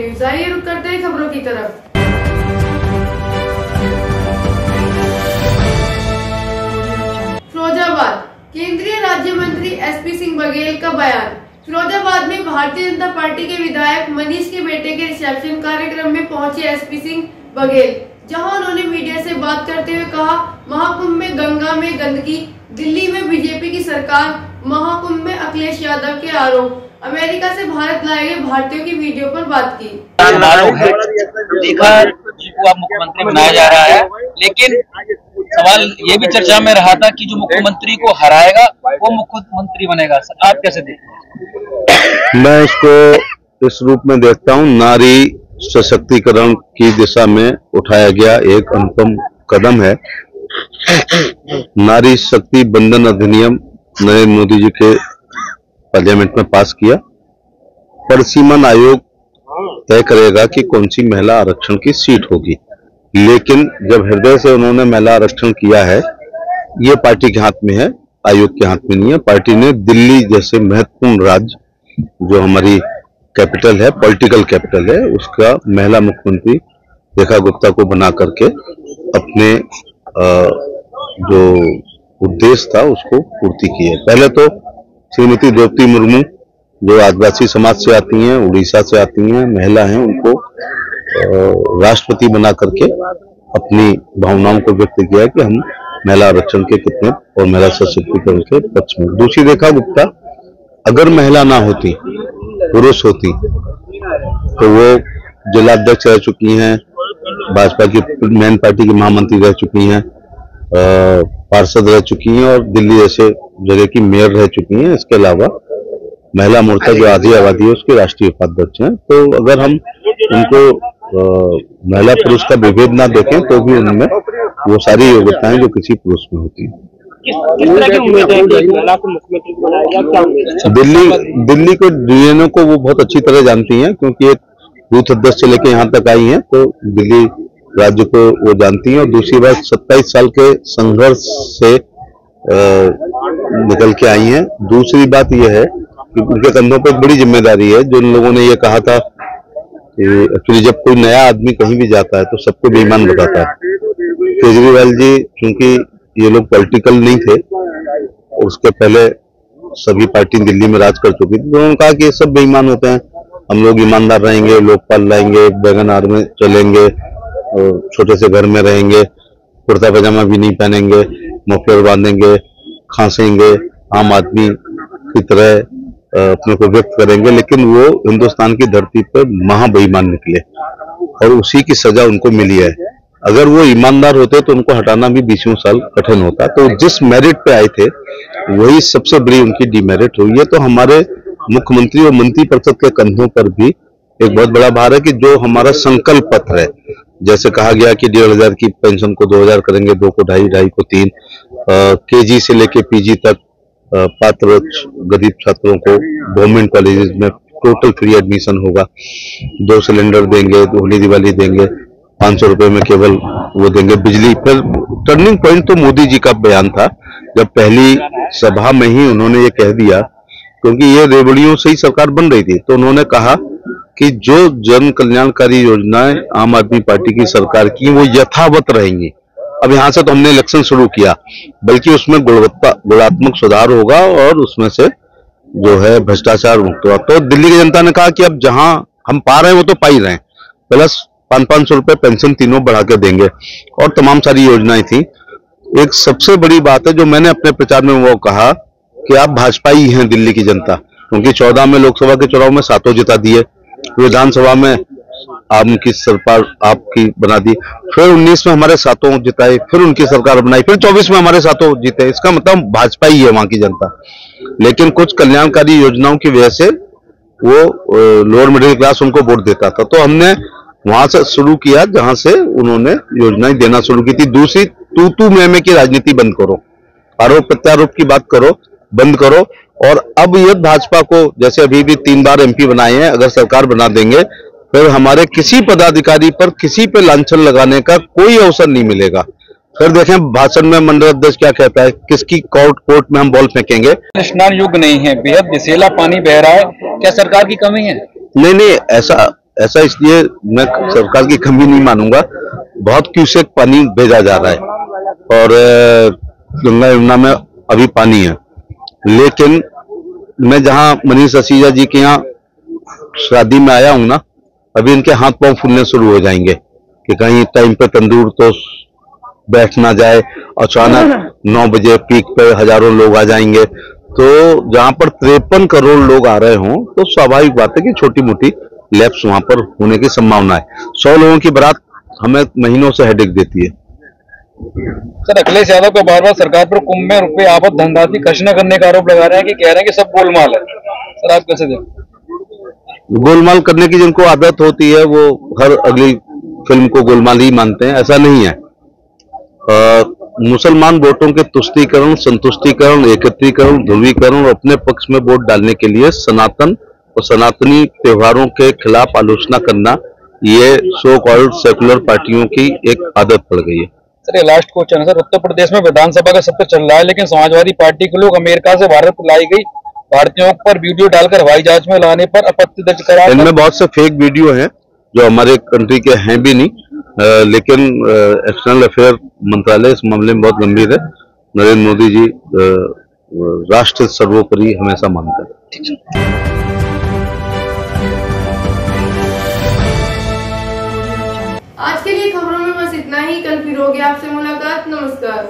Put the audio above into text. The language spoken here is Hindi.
न्यूज। आइए रुक करते हैं खबरों की तरफ। फिरोजाबाद, केंद्रीय राज्य मंत्री एसपी सिंह बघेल का बयान। फिरोजाबाद में भारतीय जनता पार्टी के विधायक मनीष के बेटे के रिसेप्शन कार्यक्रम में पहुंचे एसपी सिंह बघेल, जहां उन्होंने मीडिया से बात करते हुए कहा, महाकुंभ में गंगा में गंदगी, दिल्ली में बीजेपी की सरकार, महाकुंभ में अखिलेश यादव के आरोप, अमेरिका से भारत लाए गए भारतीयों की वीडियो पर बात की। देखा को अब मुख्यमंत्री बनाया जा रहा है, लेकिन सवाल ये भी चर्चा में रहा था कि जो मुख्यमंत्री को हराएगा वो मुख्यमंत्री बनेगा। आप कैसे देखते हैं? मैं इसको इस रूप में देखता हूँ, नारी सशक्तिकरण की दिशा में उठाया गया एक अनुपम कदम है। नारी शक्ति बंधन अधिनियम नरेंद्र मोदी जी के पार्लियामेंट में पास किया। परिसीमन आयोग तय करेगा कि कौन सी महिला आरक्षण की सीट होगी, लेकिन जब हृदय से उन्होंने महिला आरक्षण किया है, ये पार्टी के हाथ में है, आयोग के हाथ में नहीं है। पार्टी ने दिल्ली जैसे महत्वपूर्ण राज्य जो हमारी कैपिटल है, पॉलिटिकल कैपिटल है, उसका महिला मुख्यमंत्री रेखा गुप्ता को बना करके अपने जो उद्देश्य था उसको पूर्ति की है। पहले तो श्रीमती द्रौपदी मुर्मू जो आदिवासी समाज से आती हैं, उड़ीसा से आती हैं, महिला हैं, उनको राष्ट्रपति बना करके अपनी भावनाओं को व्यक्त किया कि हम महिला आरक्षण के कितने और महिला सशक्तिकरण के पक्ष में। दूसरी रेखा गुप्ता अगर महिला ना होती, पुरुष होती, तो वो जिलाध्यक्ष रह चुकी हैं, भाजपा की मेन पार्टी की महामंत्री रह चुकी हैं, पार्षद रह चुकी हैं और दिल्ली जैसे जगह की मेयर रह चुकी हैं। इसके अलावा महिला मोर्चा जो आधी आबादी है उसके राष्ट्रीय उपाध्यक्ष हैं। तो अगर हम उनको महिला पुरुष का विभेद ना देखें तो भी उनमें वो सारी योग्यताएं जो किसी पुरुष में होती हैं। किस तरह की उम्मीद है कि महिला को मुख्यमंत्री बनाएगा, क्या उम्मीद है? दिल्ली के डीएनओ को वो बहुत अच्छी तरह जानती हैं, क्योंकि एक बूथ अध्यक्ष से लेकर यहाँ तक आई हैं, तो दिल्ली राज्य को वो जानती हैं। और दूसरी बात, 27 साल के संघर्ष से निकल के आई हैं। दूसरी बात यह है कि उनके कंधों पर एक बड़ी जिम्मेदारी है। जो उन लोगों ने ये कहा था कि एक्चुअली जब कोई नया आदमी कहीं भी जाता है तो सबको बेईमान बताता है। केजरीवाल जी, क्योंकि ये लोग पॉलिटिकल नहीं थे, उसके पहले सभी पार्टी दिल्ली में राज कर चुकी थी, तो उन्होंने कहा कि ये सब बेईमान होते हैं, हम लोग ईमानदार रहेंगे, लोकपाल लाएंगे, बैगन आर में चलेंगे, और छोटे से घर में रहेंगे, कुर्ता पजामा भी नहीं पहनेंगे, मफलर बांधेंगे, खांसेंगे, आम आदमी की तरह अपने को व्यक्त करेंगे। लेकिन वो हिंदुस्तान की धरती पर महाबेईमान निकले और उसी की सजा उनको मिली है। अगर वो ईमानदार होते तो उनको हटाना भी 20 साल कठिन होता। तो जिस मेरिट पे आए थे वही सबसे बड़ी उनकी डिमेरिट हुई है। तो हमारे मुख्यमंत्री और मंत्री परिषद के कंधों पर भी एक बहुत बड़ा भार है कि जो हमारा संकल्प पत्र है, जैसे कहा गया कि 1,500 की पेंशन को 2,000 करेंगे, 2 को 2.5, 2.5 को 3, केजी से लेके पीजी तक पात्र गरीब छात्रों को गवर्नमेंट कॉलेजेस में टोटल फ्री एडमिशन होगा, 2 सिलेंडर देंगे, होली दिवाली देंगे, 500 रुपए में केवल वो देंगे बिजली। फिर टर्निंग पॉइंट तो मोदी जी का बयान था, जब पहली सभा में ही उन्होंने ये कह दिया, क्योंकि ये रेवड़ियों से ही सरकार बन रही थी, तो उन्होंने कहा कि जो जन कल्याणकारी योजनाएं आम आदमी पार्टी की सरकार की वो यथावत रहेंगी। अब यहां से तो हमने इलेक्शन शुरू किया, बल्कि उसमें गुणात्मक सुधार होगा और उसमें से जो है भ्रष्टाचार मुक्त होगा। तो दिल्ली की जनता ने कहा कि अब जहां हम पा रहे हैं वो तो पा ही रहे हैं, प्लस 500 रुपए पेंशन तीनों बढ़ा के देंगे और तमाम सारी योजनाएं थी। एक सबसे बड़ी बात है जो मैंने अपने प्रचार में वो कहा कि आप भाजपा ही हैं दिल्ली की जनता, क्योंकि 14 में लोकसभा के चुनाव में 7 जिता दिए, विधानसभा में आपकी सरकार आपकी बना दी, फिर 19 में हमारे 7 जिताए, फिर उनकी सरकार बनाई, फिर 24 में हमारे 7 जीते। इसका मतलब भाजपा ही है वहां की जनता। लेकिन कुछ कल्याणकारी योजनाओं की वजह से वो लोअर मिडिल क्लास उनको वोट देता था, तो हमने वहां से शुरू किया जहां से उन्होंने योजनाएं देना शुरू की थी। दूसरी, तू मैं की राजनीति बंद करो, आरोप प्रत्यारोप की बात करो, बंद करो। और अब ये भाजपा को, जैसे अभी भी 3 बार एमपी बनाए हैं, अगर सरकार बना देंगे फिर हमारे किसी पदाधिकारी पर किसी पे लांछन लगाने का कोई अवसर नहीं मिलेगा। फिर देखें भाषण में मंडल अध्यक्ष क्या कहता है, किसकी कोर्ट में हम बॉल फेंकेंगे। स्नान युग नहीं है, बेहद विषैला पानी बह रहा है, क्या सरकार की कमी है? नहीं, ऐसा ऐसा इसलिए मैं सरकार की कमी नहीं मानूंगा, बहुत क्यूसेक पानी भेजा जा रहा है और गंगा यमुना में अभी पानी है। लेकिन मैं जहां मनीष सिसोदिया जी के यहाँ शादी में आया हूं ना, अभी इनके हाथ पांव फूलने शुरू हो जाएंगे कि कहीं टाइम पे तंदूर तो बैठ ना जाए, अचानक 9 बजे पीक पे हजारों लोग आ जाएंगे। तो जहां पर 53 करोड़ लोग आ रहे हों तो स्वाभाविक बात है कि छोटी मोटी लैप्स वहां पर होने की संभावना है। 100 लोगों की बारात हमें महीनों से हेडेक देती है। सर, अखिलेश यादव को बार बार सरकार पर कुंभ में रुपए आपद धनराशि खर्च न करने का आरोप लगा रहे हैं कि कह रहे हैं कि सब गोलमाल है। सर, आप कैसे देखते हैं? गोलमाल करने की जिनको आदत होती है वो हर अगली फिल्म को गोलमाल ही मानते हैं, ऐसा नहीं है। मुसलमान वोटों के तुष्टीकरण, संतुष्टीकरण, एकत्रीकरण, ध्रुवीकरण और अपने पक्ष में वोट डालने के लिए सनातन और सनातनी त्योहारों के खिलाफ आलोचना करना, ये सो कॉल्ड सेकुलर पार्टियों की एक आदत पड़ गई है। सर, ये लास्ट क्वेश्चन है सर। उत्तर प्रदेश में विधानसभा का सत्र चल रहा है, लेकिन समाजवादी पार्टी के लोग अमेरिका से भारत लाई गई भारतीयों पर वीडियो डालकर हवाई जहाज में लाने पर आपत्ति दर्ज करा। इनमें बहुत से फेक वीडियो हैं जो हमारे कंट्री के हैं भी नहीं, लेकिन एक्सटर्नल अफेयर मंत्रालय इस मामले में बहुत गंभीर है। नरेंद्र मोदी जी राष्ट्र सर्वोपरि हमेशा मानते हैं। आज के लिए खबरों में बस इतना ही। कल फिर होगी आपसे मुलाकात। नमस्कार।